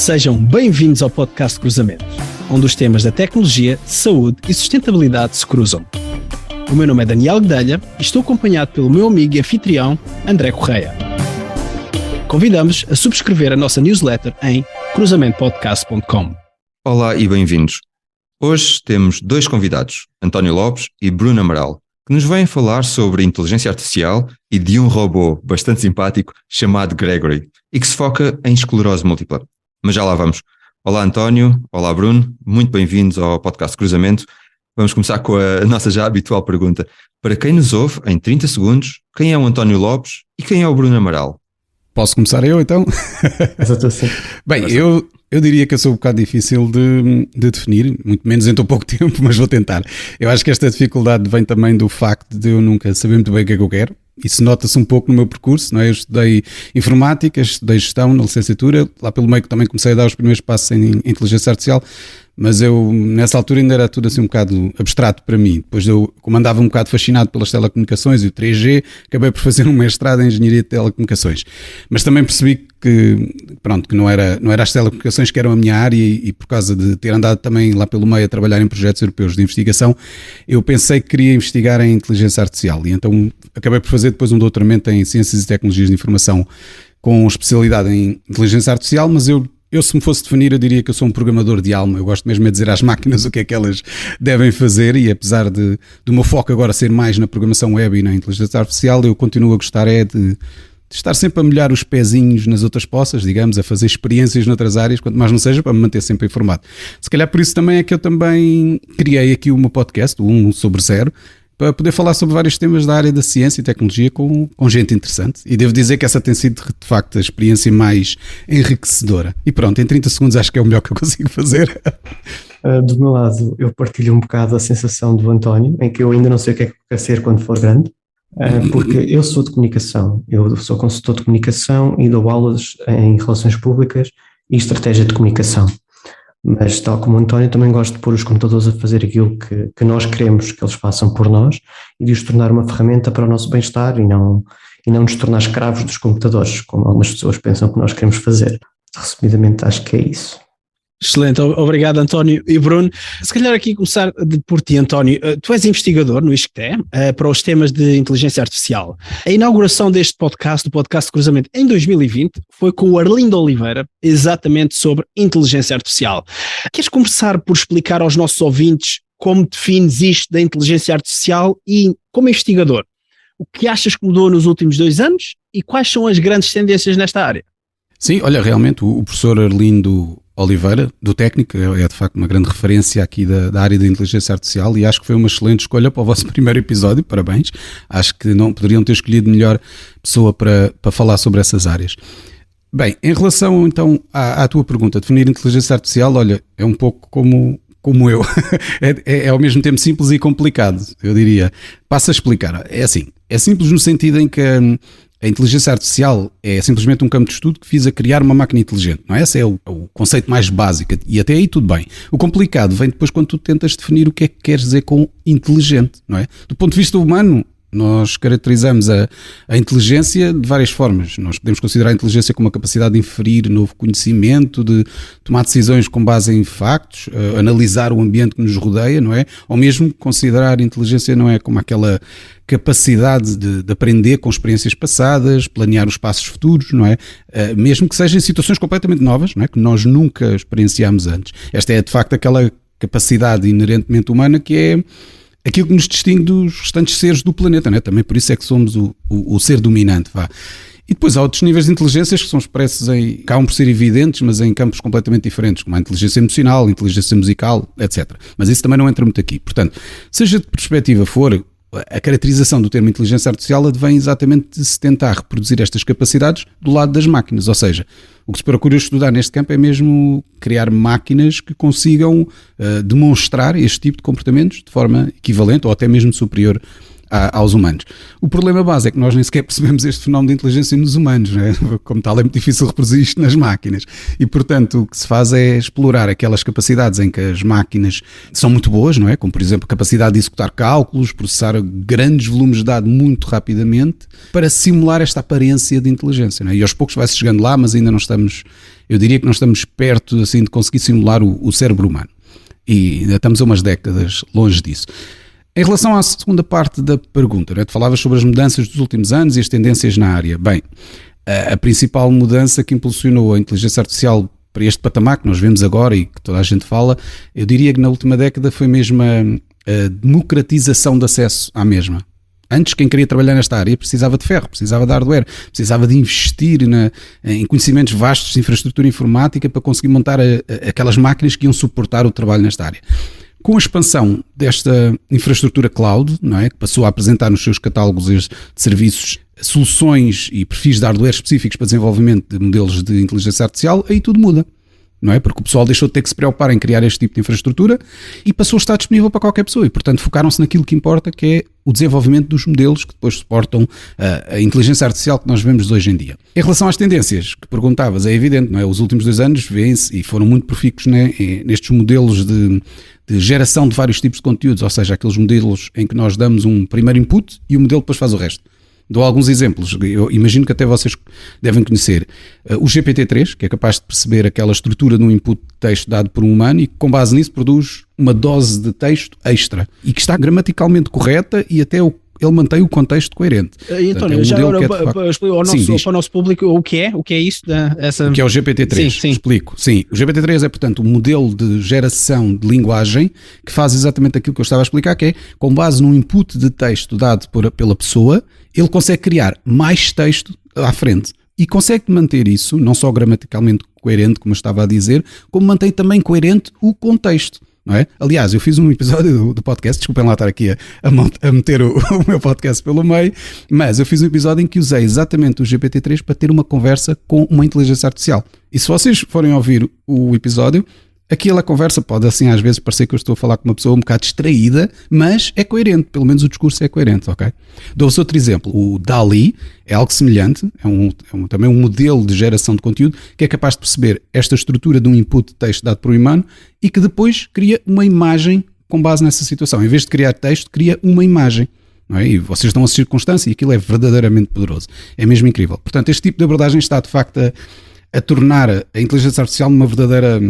Sejam bem-vindos ao podcast Cruzamentos, onde os temas da tecnologia, saúde e sustentabilidade se cruzam. O meu nome é Daniel Guedelha e estou acompanhado pelo meu amigo e anfitrião, André Correia. Convidamos a subscrever a nossa newsletter em cruzamentopodcast.com. Olá e bem-vindos. Hoje temos dois convidados, António Lopes e Bruno Amaral, que nos vêm falar sobre inteligência artificial e de um robô bastante simpático chamado Gregory e que se foca em esclerose múltipla. Mas já lá vamos. Olá António, olá Bruno, muito bem-vindos ao podcast Cruzamento. Vamos começar com a nossa já habitual pergunta. Para quem nos ouve, em 30 segundos, quem é o António Lopes e quem é o Bruno Amaral? Posso começar eu então? Bem, eu diria que eu sou um bocado difícil de definir, muito menos em tão pouco tempo, mas vou tentar. Eu acho que esta dificuldade vem também do facto de eu nunca saber muito bem o que é que eu quero. Isso nota-se um pouco no meu percurso, não é? Eu estudei informática, estudei gestão na licenciatura, lá pelo meio que também comecei a dar os primeiros passos em inteligência artificial, mas eu nessa altura ainda era tudo assim um bocado abstrato para mim. Depois eu, como andava um bocado fascinado pelas telecomunicações e o 3G, acabei por fazer um mestrado em engenharia de telecomunicações. Mas também percebi que não era as telecomunicações que eram a minha área e por causa de ter andado também lá pelo meio a trabalhar em projetos europeus de investigação, eu pensei que queria investigar em inteligência artificial e então acabei por fazer depois um doutoramento em Ciências e Tecnologias de Informação com especialidade em inteligência artificial, mas eu se me fosse definir, eu diria que eu sou um programador de alma. Eu gosto mesmo de dizer às máquinas o que é que elas devem fazer e apesar do meu foco agora ser mais na programação web e na inteligência artificial, eu continuo a gostar de estar sempre a molhar os pezinhos nas outras poças, digamos, a fazer experiências noutras áreas, quanto mais não seja para me manter sempre informado. Se calhar por isso também é que eu também criei aqui o meu podcast, o 1 sobre 0, para poder falar sobre vários temas da área da ciência e tecnologia com gente interessante. E devo dizer que essa tem sido, de facto, a experiência mais enriquecedora. E pronto, em 30 segundos acho que é o melhor que eu consigo fazer. Do meu lado, eu partilho um bocado a sensação do António, em que eu ainda não sei o que é que quero ser quando for grande, porque eu sou de comunicação, eu sou consultor de comunicação e dou aulas em relações públicas e estratégia de comunicação. Mas, tal como o António, também gosto de pôr os computadores a fazer aquilo que nós queremos que eles façam por nós e de os tornar uma ferramenta para o nosso bem-estar e não nos tornar escravos dos computadores, como algumas pessoas pensam que nós queremos fazer. Resumidamente, acho que é isso. Excelente, obrigado António e Bruno. Se calhar aqui começar por ti, António. Tu és investigador no ISCTE para os temas de inteligência artificial. A inauguração deste podcast, do podcast Cruzamento, em 2020, foi com o Arlindo Oliveira, exatamente sobre inteligência artificial. Queres começar por explicar aos nossos ouvintes como defines isto da inteligência artificial e, como investigador, o que achas que mudou nos últimos 2 anos e quais são as grandes tendências nesta área? Sim, olha, realmente o professor Arlindo Oliveira, do técnico, é de facto uma grande referência aqui da área da inteligência artificial e acho que foi uma excelente escolha para o vosso primeiro episódio, parabéns. Acho que não poderiam ter escolhido melhor pessoa para falar sobre essas áreas. Bem, em relação então à tua pergunta, definir inteligência artificial, olha, é um pouco como eu, é ao mesmo tempo simples e complicado, eu diria. Passo a explicar, é assim, é simples no sentido em que a inteligência artificial é simplesmente um campo de estudo que visa criar uma máquina inteligente, não é? Esse é o conceito mais básico e até aí tudo bem. O complicado vem depois quando tu tentas definir o que é que queres dizer com inteligente, não é? Do ponto de vista humano, nós caracterizamos a inteligência de várias formas. Nós podemos considerar a inteligência como a capacidade de inferir novo conhecimento, de tomar decisões com base em factos, analisar o ambiente que nos rodeia, não é? Ou mesmo considerar a inteligência, não é, como aquela capacidade de aprender com experiências passadas, planear os passos futuros, não é? Mesmo que sejam em situações completamente novas, não é? Que nós nunca experienciámos antes. Esta é de facto aquela capacidade inerentemente humana que é aquilo que nos distingue dos restantes seres do planeta, não é? Também por isso é que somos o ser dominante, vá. E depois há outros níveis de inteligências que são expressos acabam por ser evidentes, mas em campos completamente diferentes, como a inteligência emocional, a inteligência musical, etc. Mas isso também não entra muito aqui. Portanto, seja de perspectiva for, a caracterização do termo inteligência artificial advém exatamente de se tentar reproduzir estas capacidades do lado das máquinas, ou seja, o que se procura estudar neste campo é mesmo criar máquinas que consigam demonstrar este tipo de comportamentos de forma equivalente ou até mesmo superior aos humanos. O problema base é que nós nem sequer percebemos este fenómeno de inteligência nos humanos, não é? Como tal é muito difícil reproduzir isto nas máquinas e portanto o que se faz é explorar aquelas capacidades em que as máquinas são muito boas, não é? Como por exemplo a capacidade de executar cálculos, processar grandes volumes de dados muito rapidamente para simular esta aparência de inteligência, não é? E aos poucos vai-se chegando lá, mas ainda não estamos Eu diria que nós estamos perto assim, de conseguir simular o cérebro humano. E ainda estamos a umas décadas longe disso. Em relação à segunda parte da pergunta, né? Tu falavas sobre as mudanças dos últimos anos e as tendências na área. Bem, a principal mudança que impulsionou a inteligência artificial para este patamar que nós vemos agora e que toda a gente fala, eu diria que na última década foi mesmo a democratização de acesso à mesma. Antes, quem queria trabalhar nesta área precisava de ferro, precisava de hardware, precisava de investir em conhecimentos vastos de infraestrutura informática para conseguir montar aquelas máquinas que iam suportar o trabalho nesta área. Com a expansão desta infraestrutura cloud, não é, que passou a apresentar nos seus catálogos de serviços soluções e perfis de hardware específicos para desenvolvimento de modelos de inteligência artificial, aí tudo muda. Não é? Porque o pessoal deixou de ter que se preocupar em criar este tipo de infraestrutura e passou a estar disponível para qualquer pessoa e, portanto, focaram-se naquilo que importa, que é o desenvolvimento dos modelos que depois suportam a inteligência artificial que nós vemos hoje em dia. Em relação às tendências que perguntavas, é evidente, não é? Os últimos 2 anos vêem-se e foram muito profícuos, né, nestes modelos de geração de vários tipos de conteúdos, ou seja, aqueles modelos em que nós damos um primeiro input e o modelo depois faz o resto. Dou alguns exemplos, eu imagino que até vocês devem conhecer. O GPT-3, que é capaz de perceber aquela estrutura de um input de texto dado por um humano e que com base nisso produz uma dose de texto extra e que está gramaticalmente correta e até ele mantém o contexto coerente. António, já para o nosso público o que é isso? O que é o GPT-3? Sim. Explico. Sim, o GPT-3 é, portanto, um modelo de geração de linguagem que faz exatamente aquilo que eu estava a explicar, que é, com base num input de texto dado pela pessoa, ele consegue criar mais texto à frente. E consegue manter isso, não só gramaticalmente coerente, como eu estava a dizer, como mantém também coerente o contexto. Não é? Aliás, eu fiz um episódio do podcast, desculpem lá estar aqui a meter o meu podcast pelo meio, mas eu fiz um episódio em que usei exatamente o GPT-3 para ter uma conversa com uma inteligência artificial. E se vocês forem ouvir o episódio, aquela conversa pode assim às vezes parecer que eu estou a falar com uma pessoa um bocado distraída, mas é coerente, pelo menos o discurso é coerente, ok? Dou-vos outro exemplo, o DALL-E é algo semelhante, também um modelo de geração de conteúdo que é capaz de perceber esta estrutura de um input de texto dado por um humano e que depois cria uma imagem com base nessa situação. Em vez de criar texto, cria uma imagem. Não é? E vocês estão a assistir constância e aquilo é verdadeiramente poderoso. É mesmo incrível. Portanto, este tipo de abordagem está de facto a tornar a inteligência artificial uma verdadeira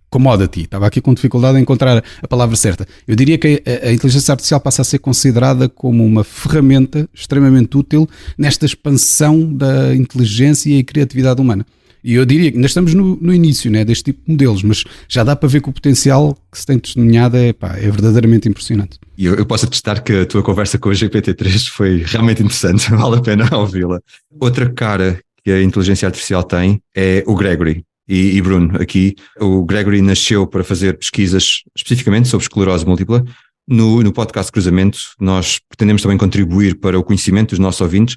commodity. Estava aqui com dificuldade em encontrar a palavra certa. Eu diria que a inteligência artificial passa a ser considerada como uma ferramenta extremamente útil nesta expansão da inteligência e criatividade humana. E eu diria que ainda estamos no início, né, deste tipo de modelos, mas já dá para ver que o potencial que se tem testemunhado é verdadeiramente impressionante. E eu posso atestar que a tua conversa com o GPT-3 foi realmente interessante, vale a pena ouvi-la. Outra cara que a inteligência artificial tem é o Gregory. E Bruno, aqui o Gregory nasceu para fazer pesquisas especificamente sobre esclerose múltipla. No podcast Cruzamento nós pretendemos também contribuir para o conhecimento dos nossos ouvintes,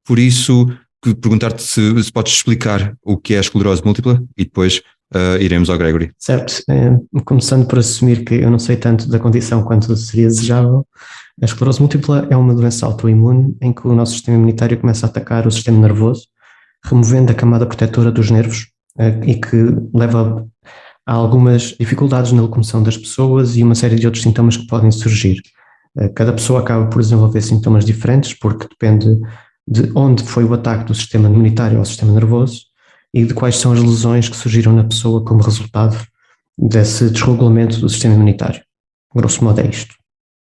por isso perguntar-te se podes explicar o que é a esclerose múltipla e depois iremos ao Gregory. Certo, começando por assumir que eu não sei tanto da condição quanto seria desejável, a esclerose múltipla é uma doença autoimune em que o nosso sistema imunitário começa a atacar o sistema nervoso, removendo a camada protetora dos nervos e que leva a algumas dificuldades na locomoção das pessoas e uma série de outros sintomas que podem surgir. Cada pessoa acaba por desenvolver sintomas diferentes porque depende de onde foi o ataque do sistema imunitário ao sistema nervoso e de quais são as lesões que surgiram na pessoa como resultado desse desregulamento do sistema imunitário. Grosso modo é isto.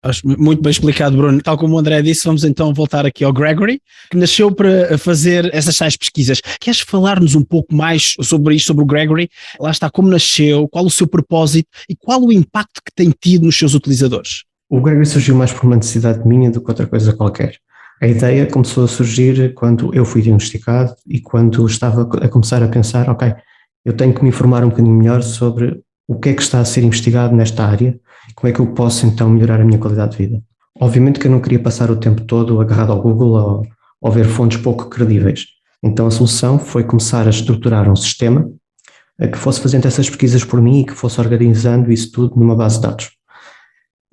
Acho muito bem explicado, Bruno. Tal como o André disse, vamos então voltar aqui ao Gregory, que nasceu para fazer essas tais pesquisas. Queres falar-nos um pouco mais sobre isto, sobre o Gregory? Lá está, como nasceu, qual o seu propósito e qual o impacto que tem tido nos seus utilizadores? O Gregory surgiu mais por uma necessidade minha do que outra coisa qualquer. A ideia começou a surgir quando eu fui diagnosticado e quando estava a começar a pensar, ok, eu tenho que me informar um bocadinho melhor sobre o que é que está a ser investigado nesta área e como é que eu posso então melhorar a minha qualidade de vida. Obviamente que eu não queria passar o tempo todo agarrado ao Google ou ver fontes pouco credíveis. Então a solução foi começar a estruturar um sistema que fosse fazendo essas pesquisas por mim e que fosse organizando isso tudo numa base de dados.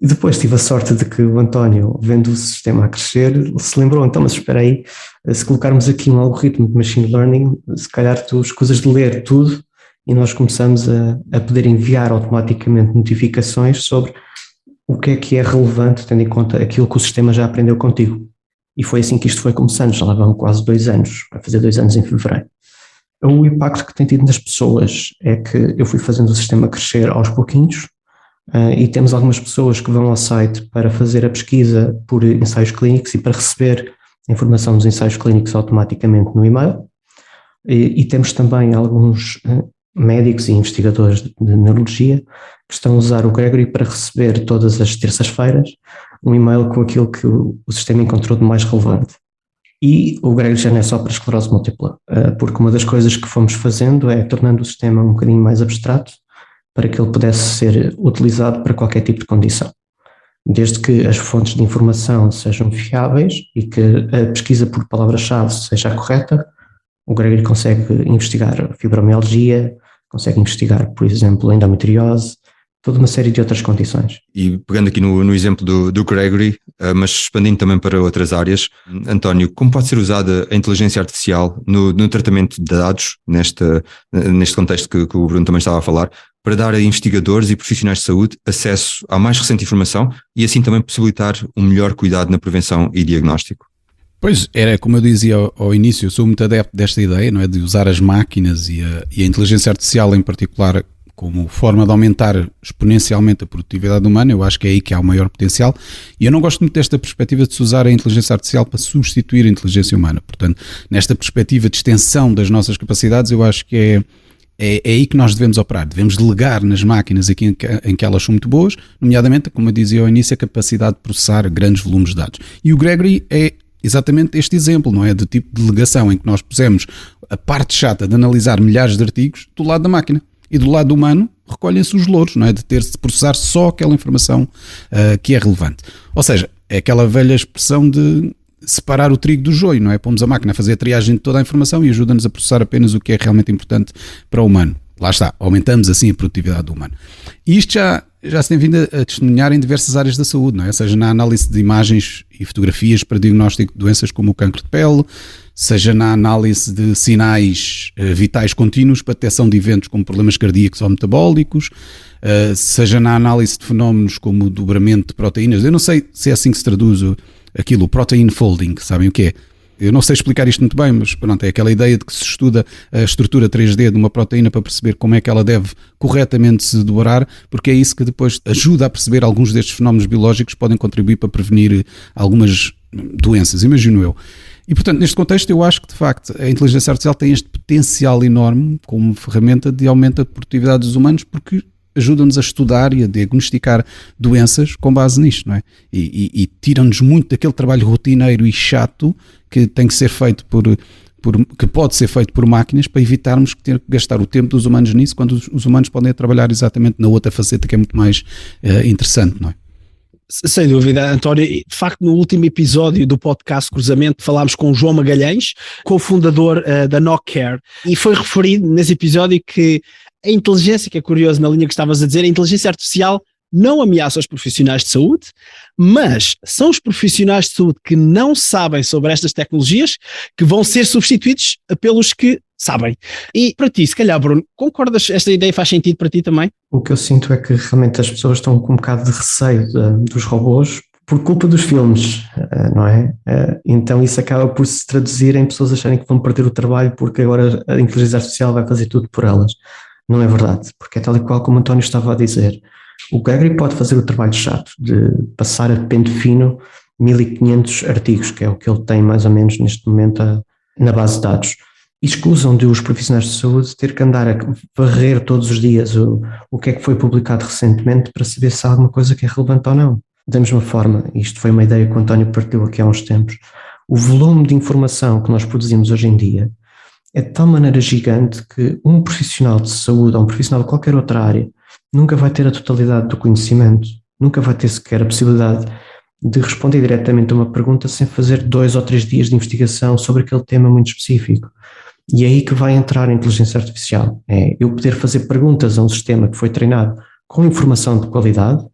E depois tive a sorte de que o António, vendo o sistema a crescer, se lembrou, então, mas espera aí, se colocarmos aqui um algoritmo de machine learning, se calhar tu escusas de ler tudo e nós começamos a poder enviar automaticamente notificações sobre o que é relevante, tendo em conta aquilo que o sistema já aprendeu contigo. E foi assim que isto foi começando, já lá vão quase 2 anos, vai fazer 2 anos em fevereiro. O impacto que tem tido nas pessoas é que eu fui fazendo o sistema crescer aos pouquinhos, e temos algumas pessoas que vão ao site para fazer a pesquisa por ensaios clínicos e para receber a informação dos ensaios clínicos automaticamente no e-mail, e temos também alguns médicos e investigadores de neurologia que estão a usar o Gregory para receber todas as terças-feiras um e-mail com aquilo que o sistema encontrou de mais relevante. E o Gregory já não é só para esclerose múltipla, porque uma das coisas que fomos fazendo é tornando o sistema um bocadinho mais abstrato para que ele pudesse ser utilizado para qualquer tipo de condição. Desde que as fontes de informação sejam fiáveis e que a pesquisa por palavra-chave seja a correta, o Gregory consegue investigar fibromialgia, consegue investigar, por exemplo, endometriose, toda uma série de outras condições. E pegando aqui no exemplo do Gregory, mas expandindo também para outras áreas, António, como pode ser usada a inteligência artificial no tratamento de dados, neste contexto que o Bruno também estava a falar, para dar a investigadores e profissionais de saúde acesso à mais recente informação e assim também possibilitar um melhor cuidado na prevenção e diagnóstico? Pois, era como eu dizia ao início, eu sou muito adepto desta ideia, não é, de usar as máquinas e a inteligência artificial em particular como forma de aumentar exponencialmente a produtividade humana. Eu acho que é aí que há o maior potencial, e eu não gosto muito desta perspectiva de se usar a inteligência artificial para substituir a inteligência humana. Portanto, nesta perspectiva de extensão das nossas capacidades, eu acho que é aí que nós devemos operar. Devemos delegar nas máquinas aqui em que elas são muito boas, nomeadamente, como eu dizia ao início, a capacidade de processar grandes volumes de dados. E o Gregory é exatamente este exemplo, não é? Do tipo de delegação em que nós pusemos a parte chata de analisar milhares de artigos do lado da máquina. E do lado humano recolhem-se os louros, não é? De ter-se de processar só aquela informação que é relevante. Ou seja, é aquela velha expressão de separar o trigo do joio, não é? Pomos a máquina a fazer a triagem de toda a informação e ajuda-nos a processar apenas o que é realmente importante para o humano. Lá está, aumentamos assim a produtividade do humano. E isto já se tem vindo a testemunhar em diversas áreas da saúde, não é? Seja na análise de imagens e fotografias para diagnóstico de doenças como o cancro de pele, seja na análise de sinais vitais contínuos para detecção de eventos como problemas cardíacos ou metabólicos, seja na análise de fenómenos como o dobramento de proteínas. Eu não sei se é assim que se traduz aquilo, o protein folding, sabem o que é? Eu não sei explicar isto muito bem, mas pronto, é aquela ideia de que se estuda a estrutura 3D de uma proteína para perceber como é que ela deve corretamente se dobrar, porque é isso que depois ajuda a perceber alguns destes fenómenos biológicos que podem contribuir para prevenir algumas doenças, imagino eu. E portanto, neste contexto, eu acho que de facto a inteligência artificial tem este potencial enorme como ferramenta de aumento da produtividade dos humanos, porque ajudam-nos a estudar e a diagnosticar doenças com base nisto, não é? E tiram-nos muito daquele trabalho rotineiro e chato que tem que ser feito que pode ser feito por máquinas, para evitarmos que ter que gastar o tempo dos humanos nisso, quando os humanos podem trabalhar exatamente na outra faceta que é muito mais interessante, não é? Sem dúvida, António. De facto, no último episódio do podcast Cruzamento falámos com o João Magalhães, cofundador da Noccare, e foi referido nesse episódio que a inteligência, que é curioso na linha que estavas a dizer, a inteligência artificial não ameaça os profissionais de saúde, mas são os profissionais de saúde que não sabem sobre estas tecnologias que vão ser substituídos pelos que sabem. E para ti, se calhar, Bruno, concordas? Esta ideia faz sentido para ti também? O que eu sinto é que realmente as pessoas estão com um bocado de receio dos robôs por culpa dos filmes, não é? Então isso acaba por se traduzir em pessoas acharem que vão perder o trabalho porque agora a inteligência artificial vai fazer tudo por elas. Não é verdade, porque é tal e qual como o António estava a dizer. O Gregory pode fazer o trabalho chato de passar a pente fino 1500 artigos, que é o que ele tem mais ou menos neste momento na base de dados. E escusam de os profissionais de saúde ter que andar a varrer todos os dias o que é que foi publicado recentemente para saber se há alguma coisa que é relevante ou não. Da mesma forma, isto foi uma ideia que o António partilhou aqui há uns tempos, o volume de informação que nós produzimos hoje em dia é de tal maneira gigante que um profissional de saúde ou um profissional de qualquer outra área nunca vai ter a totalidade do conhecimento, nunca vai ter sequer a possibilidade de responder diretamente a uma pergunta sem fazer 2 ou 3 dias de investigação sobre aquele tema muito específico. E é aí que vai entrar a inteligência artificial. É eu poder fazer perguntas a um sistema que foi treinado com informação de qualidade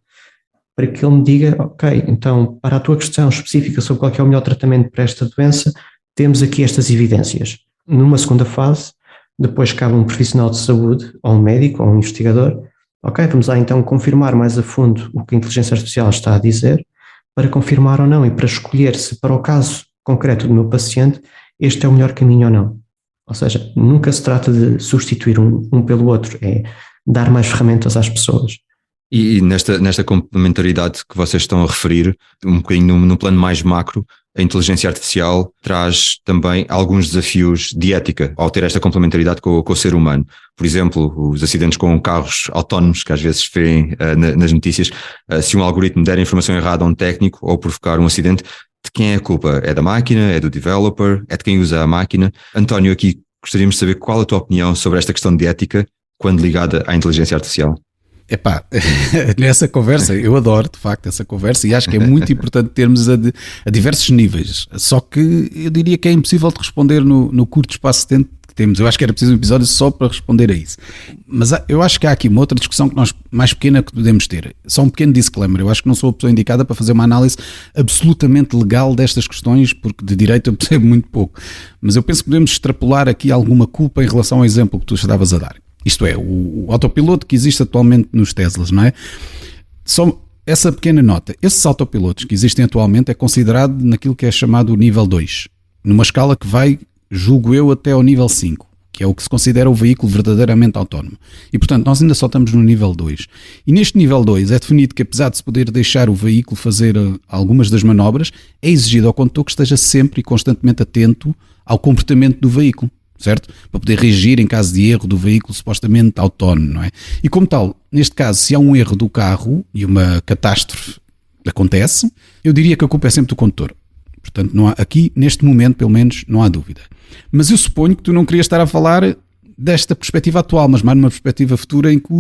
para que ele me diga, ok, então para a tua questão específica sobre qual é o melhor tratamento para esta doença, temos aqui estas evidências. Numa segunda fase, depois cabe um profissional de saúde, ou um médico, ou um investigador, ok, vamos lá então confirmar mais a fundo o que a inteligência artificial está a dizer, para confirmar ou não e para escolher se para o caso concreto do meu paciente este é o melhor caminho ou não. Ou seja, nunca se trata de substituir um pelo outro, é dar mais ferramentas às pessoas. E nesta complementaridade que vocês estão a referir, um bocadinho no plano mais macro, a inteligência artificial traz também alguns desafios de ética ao ter esta complementaridade com o ser humano. Por exemplo, os acidentes com carros autónomos, que às vezes se vêem nas notícias, se um algoritmo der informação errada a um técnico ou provocar um acidente, de quem é a culpa? É da máquina? É do developer? É de quem usa a máquina? António, aqui gostaríamos de saber qual a tua opinião sobre esta questão de ética quando ligada à inteligência artificial. Epá, nessa conversa, eu adoro de facto essa conversa e acho que é muito importante termos a diversos níveis, só que eu diria que é impossível de responder no curto espaço de tempo que temos. Eu acho que era preciso um episódio só para responder a isso, mas eu acho que há aqui uma outra discussão que nós, mais pequena, que podemos ter. Só um pequeno disclaimer: eu acho que não sou a pessoa indicada para fazer uma análise absolutamente legal destas questões, porque de direito eu percebo muito pouco, mas eu penso que podemos extrapolar aqui alguma culpa em relação ao exemplo que tu estavas a dar. Isto é, o autopiloto que existe atualmente nos Teslas, não é? Só essa pequena nota. Esses autopilotos que existem atualmente é considerado naquilo que é chamado o nível 2, numa escala que vai, julgo eu, até ao nível 5, que é o que se considera o veículo verdadeiramente autónomo. E, portanto, nós ainda só estamos no nível 2. E neste nível 2 é definido que, apesar de se poder deixar o veículo fazer algumas das manobras, é exigido ao condutor que esteja sempre e constantemente atento ao comportamento do veículo, certo? Para poder reagir em caso de erro do veículo supostamente autónomo, não é? E como tal, neste caso, se há um erro do carro e uma catástrofe acontece, eu diria que a culpa é sempre do condutor. Portanto, não há, aqui, neste momento, pelo menos, não há dúvida. Mas eu suponho que tu não querias estar a falar desta perspectiva atual, mas mais numa perspectiva futura em que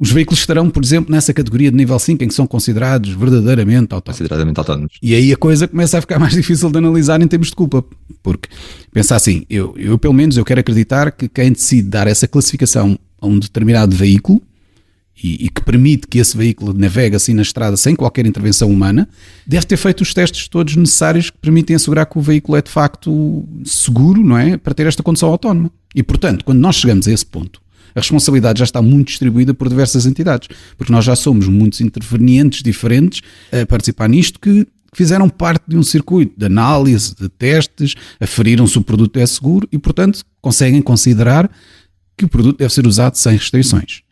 os veículos estarão, por exemplo, nessa categoria de nível 5, em que são considerados verdadeiramente autónomos. E aí a coisa começa a ficar mais difícil de analisar em termos de culpa, porque, pensa assim, eu pelo menos eu quero acreditar que quem decide dar essa classificação a um determinado veículo e que permite que esse veículo navegue assim na estrada sem qualquer intervenção humana, deve ter feito os testes todos necessários que permitem assegurar que o veículo é de facto seguro, não é, para ter esta condução autónoma. E portanto, quando nós chegamos a esse ponto, a responsabilidade já está muito distribuída por diversas entidades, porque nós já somos muitos intervenientes diferentes a participar nisto que fizeram parte de um circuito de análise, de testes, aferiram se o produto é seguro e, portanto, conseguem considerar que o produto deve ser usado sem restrições.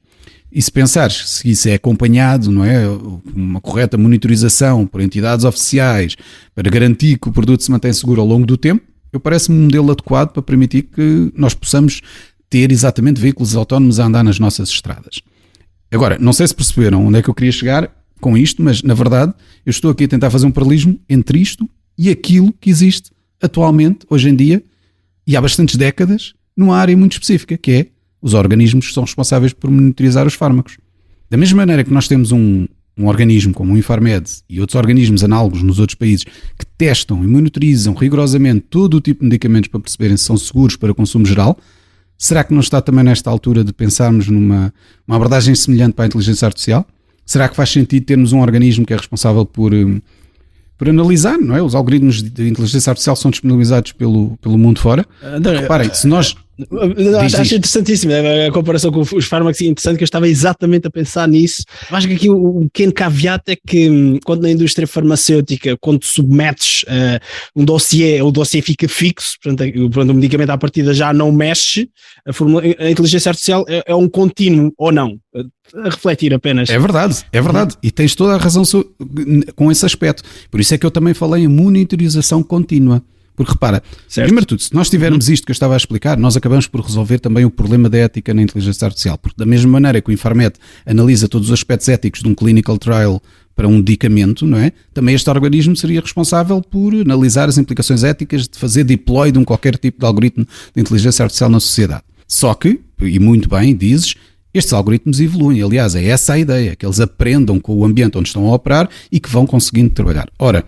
E se pensares se isso é acompanhado, não é, uma correta monitorização por entidades oficiais para garantir que o produto se mantém seguro ao longo do tempo, eu parece-me um modelo adequado para permitir que nós possamos ter exatamente veículos autónomos a andar nas nossas estradas. Agora, não sei se perceberam onde é que eu queria chegar com isto, mas na verdade eu estou aqui a tentar fazer um paralelismo entre isto e aquilo que existe atualmente, hoje em dia, e há bastantes décadas, numa área muito específica, que é os organismos que são responsáveis por monitorizar os fármacos. Da mesma maneira que nós temos um organismo como o Infarmed e outros organismos análogos nos outros países que testam e monitorizam rigorosamente todo o tipo de medicamentos para perceberem se são seguros para consumo geral, será que não está também nesta altura de pensarmos numa abordagem semelhante para a inteligência artificial? Será que faz sentido termos um organismo que é responsável por analisar, não é? Os algoritmos de inteligência artificial são disponibilizados pelo mundo fora. Reparem, se nós... Acho interessantíssimo a comparação com os fármacos, é interessante que eu estava exatamente a pensar nisso. Eu acho que aqui o pequeno caveat é que quando na indústria farmacêutica, quando submetes um dossiê, o dossiê fica fixo, portanto o medicamento à partida já não mexe, a inteligência artificial é um contínuo ou não, a refletir apenas. É verdade, e tens toda a razão com esse aspecto. Por isso é que eu também falei em monitorização contínua. Porque repara, primeiro de tudo, se nós tivermos isto que eu estava a explicar, nós acabamos por resolver também o problema da ética na inteligência artificial, porque da mesma maneira que o Infarmed analisa todos os aspectos éticos de um clinical trial para um medicamento, não é? Também este organismo seria responsável por analisar as implicações éticas de fazer deploy de qualquer tipo de algoritmo de inteligência artificial na sociedade. Só que, e muito bem dizes, estes algoritmos evoluem, aliás, é essa a ideia, que eles aprendam com o ambiente onde estão a operar e que vão conseguindo trabalhar. Ora,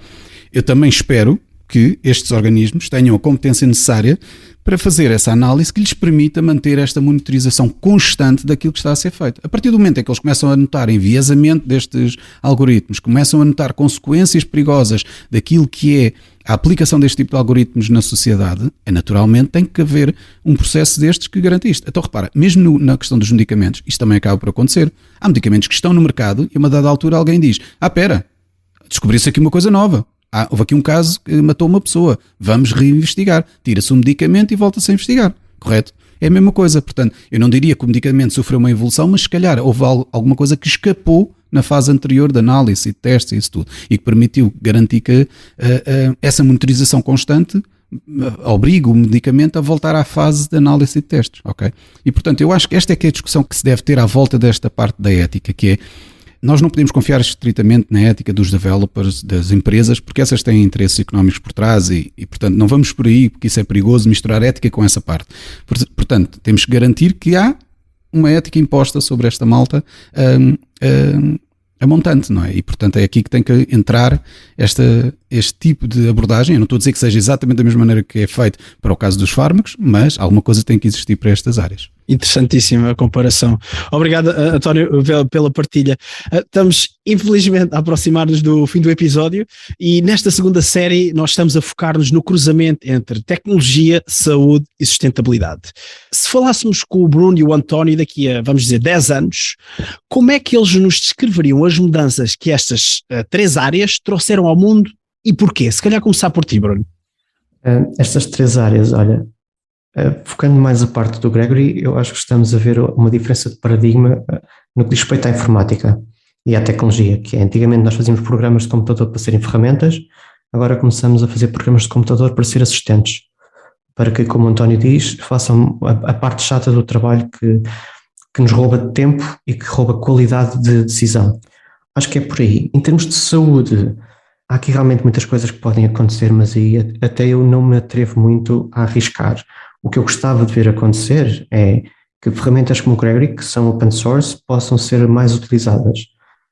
eu também espero que estes organismos tenham a competência necessária para fazer essa análise que lhes permita manter esta monitorização constante daquilo que está a ser feito. A partir do momento em que eles começam a notar enviesamento destes algoritmos, começam a notar consequências perigosas daquilo que é a aplicação deste tipo de algoritmos na sociedade, naturalmente tem que haver um processo destes que garante isto. Então repara, mesmo na questão dos medicamentos, isto também acaba por acontecer. Há medicamentos que estão no mercado e a uma dada altura alguém diz, espera, descobriu-se aqui uma coisa nova. houve aqui um caso que matou uma pessoa, vamos reinvestigar, tira-se um medicamento e volta-se a investigar, correto? É a mesma coisa, portanto, eu não diria que o medicamento sofreu uma evolução, mas se calhar houve alguma coisa que escapou na fase anterior de análise e de testes e isso tudo, e que permitiu garantir que essa monitorização constante obriga o medicamento a voltar à fase de análise e de testes, ok? E portanto, eu acho que esta é que é a discussão que se deve ter à volta desta parte da ética, que é, nós não podemos confiar estritamente na ética dos developers, das empresas, porque essas têm interesses económicos por trás e portanto, não vamos por aí, porque isso é perigoso misturar ética com essa parte. Portanto, temos que garantir que há uma ética imposta sobre esta malta a montante, não é? E portanto é aqui que tem que entrar este tipo de abordagem. Eu não estou a dizer que seja exatamente da mesma maneira que é feito para o caso dos fármacos, mas alguma coisa tem que existir para estas áreas. Interessantíssima a comparação. Obrigado, António, pela partilha. Estamos, infelizmente, a aproximar-nos do fim do episódio e nesta segunda série nós estamos a focar-nos no cruzamento entre tecnologia, saúde e sustentabilidade. Se falássemos com o Bruno e o António daqui a, vamos dizer, 10 anos, como é que eles nos descreveriam as mudanças que estas 3 áreas trouxeram ao mundo e porquê? Se calhar começar por ti, Bruno. Estas 3 áreas, olha, focando mais a parte do Gregory, eu acho que estamos a ver uma diferença de paradigma no que diz respeito à informática e à tecnologia, que é, antigamente nós fazíamos programas de computador para serem ferramentas, agora começamos a fazer programas de computador para ser assistentes, para que, como o António diz, façam a parte chata do trabalho que nos rouba tempo e que rouba qualidade de decisão. Acho que é por aí. Em termos de saúde, há aqui realmente muitas coisas que podem acontecer, mas aí até eu não me atrevo muito a arriscar. O que eu gostava de ver acontecer é que ferramentas como o Gregory, que são open source, possam ser mais utilizadas.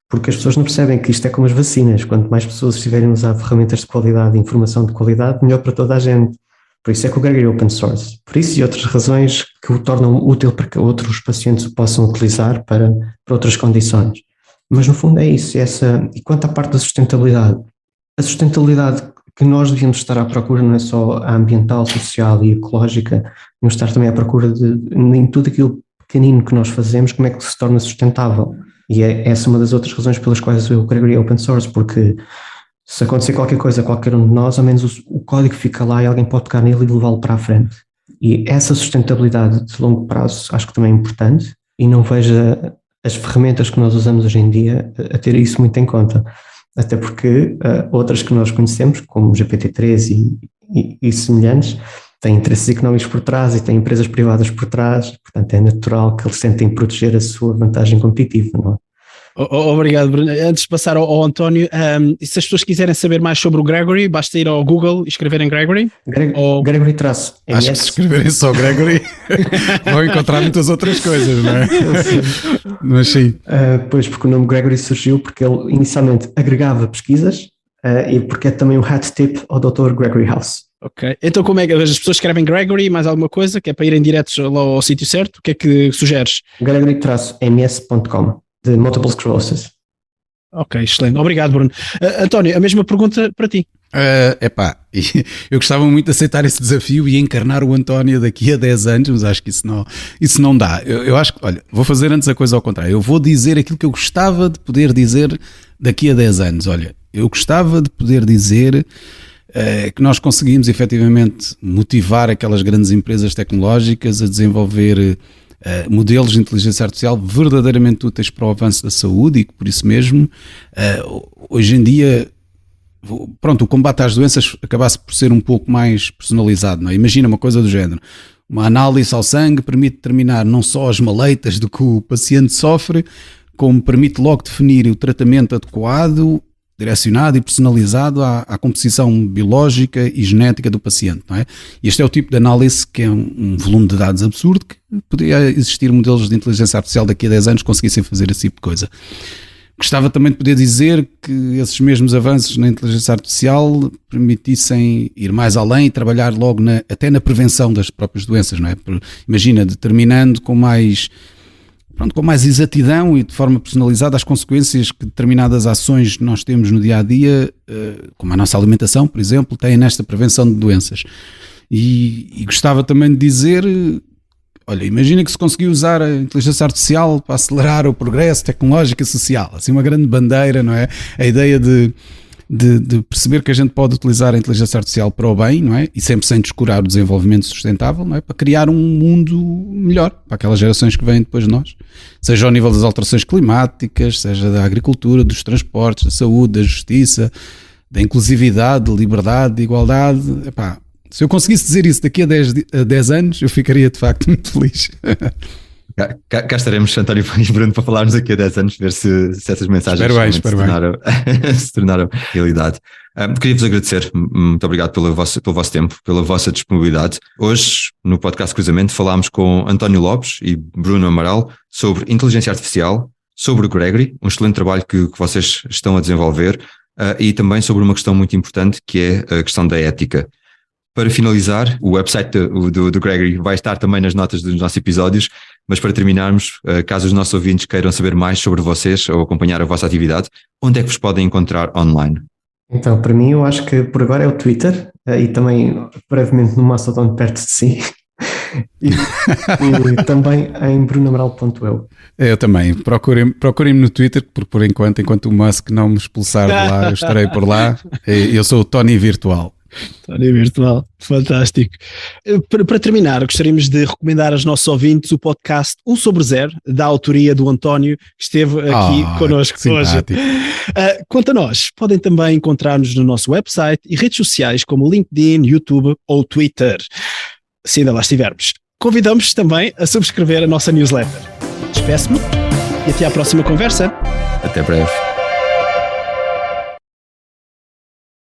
Porque as pessoas não percebem que isto é como as vacinas. Quanto mais pessoas estiverem a usar ferramentas de qualidade e informação de qualidade, melhor para toda a gente. Por isso é que o Gregory é open source. Por isso e outras razões que o tornam útil para que outros pacientes o possam utilizar para outras condições. Mas no fundo é isso. E quanto à parte da sustentabilidade, a sustentabilidade que nós devíamos estar à procura não é só a ambiental, social e ecológica, devíamos estar também à procura em tudo aquilo pequenino que nós fazemos, como é que se torna sustentável. E é essa uma das outras razões pelas quais o Gregory é open source, porque se acontecer qualquer coisa a qualquer um de nós, ao menos o código fica lá e alguém pode tocar nele e levá-lo para a frente. E essa sustentabilidade de longo prazo acho que também é importante e não vejo as ferramentas que nós usamos hoje em dia a ter isso muito em conta. Até porque outras que nós conhecemos, como o GPT-3 e semelhantes, têm interesses económicos por trás e têm empresas privadas por trás, portanto é natural que eles tentem proteger a sua vantagem competitiva, não é? Obrigado, Bruno. Antes de passar ao António, se as pessoas quiserem saber mais sobre o Gregory, basta ir ao Google e escreverem Gregory? Gregory traço. Acho que se escreverem só Gregory vão encontrar muitas outras coisas, não é? Mas sim. Pois, porque o nome Gregory surgiu porque ele inicialmente agregava pesquisas e porque é também um hat tip ao Dr. Gregory House. Ok. Então como é que as pessoas escrevem Gregory, mais alguma coisa, que é para irem diretos lá ao sítio certo? O que é que sugeres? Gregory-ms.com de Multiple Sclerosis. Ok, excelente. Obrigado, Bruno. António, a mesma pergunta para ti. Eu gostava muito de aceitar esse desafio e encarnar o António daqui a 10 anos, mas acho que isso não dá. Eu acho que, olha, vou fazer antes a coisa ao contrário. Eu vou dizer aquilo que eu gostava de poder dizer daqui a 10 anos. Olha, eu gostava de poder dizer que nós conseguimos efetivamente motivar aquelas grandes empresas tecnológicas a desenvolver modelos de inteligência artificial verdadeiramente úteis para o avanço da saúde e que por isso mesmo hoje em dia o combate às doenças acabasse por ser um pouco mais personalizado, não é? Imagina uma coisa do género, uma análise ao sangue permite determinar não só as maleitas do que o paciente sofre, como permite logo definir o tratamento adequado, direcionado e personalizado à composição biológica e genética do paciente, não é? E este é o tipo de análise que é um volume de dados absurdo, que poderia existir modelos de inteligência artificial daqui a 10 anos que conseguissem fazer esse tipo de coisa. Gostava também de poder dizer que esses mesmos avanços na inteligência artificial permitissem ir mais além e trabalhar logo até na prevenção das próprias doenças, não é? Imagina, determinando com mais exatidão e de forma personalizada as consequências que determinadas ações que nós temos no dia-a-dia, como a nossa alimentação, por exemplo, têm nesta prevenção de doenças. E gostava também de dizer, olha, imagina que se conseguiu usar a inteligência artificial para acelerar o progresso tecnológico e social, assim uma grande bandeira, não é? A ideia de de perceber que a gente pode utilizar a inteligência artificial para o bem, não é? E sempre sem descurar o desenvolvimento sustentável, não é? Para criar um mundo melhor para aquelas gerações que vêm depois de nós, seja ao nível das alterações climáticas, seja da agricultura, dos transportes, da saúde, da justiça, da inclusividade, da liberdade, da igualdade. Epá, se eu conseguisse dizer isso daqui a 10 anos, eu ficaria de facto muito feliz. Cá estaremos, António e Bruno, para falarmos daqui a 10 anos, ver se essas mensagens se tornaram realidade. Queria-vos agradecer, muito obrigado pelo vosso tempo, pela vossa disponibilidade. Hoje, no podcast Cruzamento, falámos com António Lopes e Bruno Amaral sobre inteligência artificial, sobre o Gregory, um excelente trabalho que vocês estão a desenvolver, e também sobre uma questão muito importante, que é a questão da ética. Para finalizar, o website do Gregory vai estar também nas notas dos nossos episódios, mas para terminarmos, caso os nossos ouvintes queiram saber mais sobre vocês ou acompanhar a vossa atividade, onde é que vos podem encontrar online? Então, para mim, eu acho que por agora é o Twitter e também brevemente no Mastodon perto de si. e também em brunoamaral.eu. Eu também, procurem-me no Twitter, porque por enquanto o Musk não me expulsar de lá, eu estarei por lá. Eu sou o Tony Virtual. Tony Virtual, fantástico. Para terminar, gostaríamos de recomendar aos nossos ouvintes o podcast 1 sobre 0, da autoria do António, que esteve aqui connosco hoje. Quanto a nós, podem também encontrar-nos no nosso website e redes sociais como LinkedIn, YouTube ou Twitter, se ainda lá estivermos. Convidamos-vos também a subscrever a nossa newsletter. Despeço-me e até à próxima conversa. Até breve.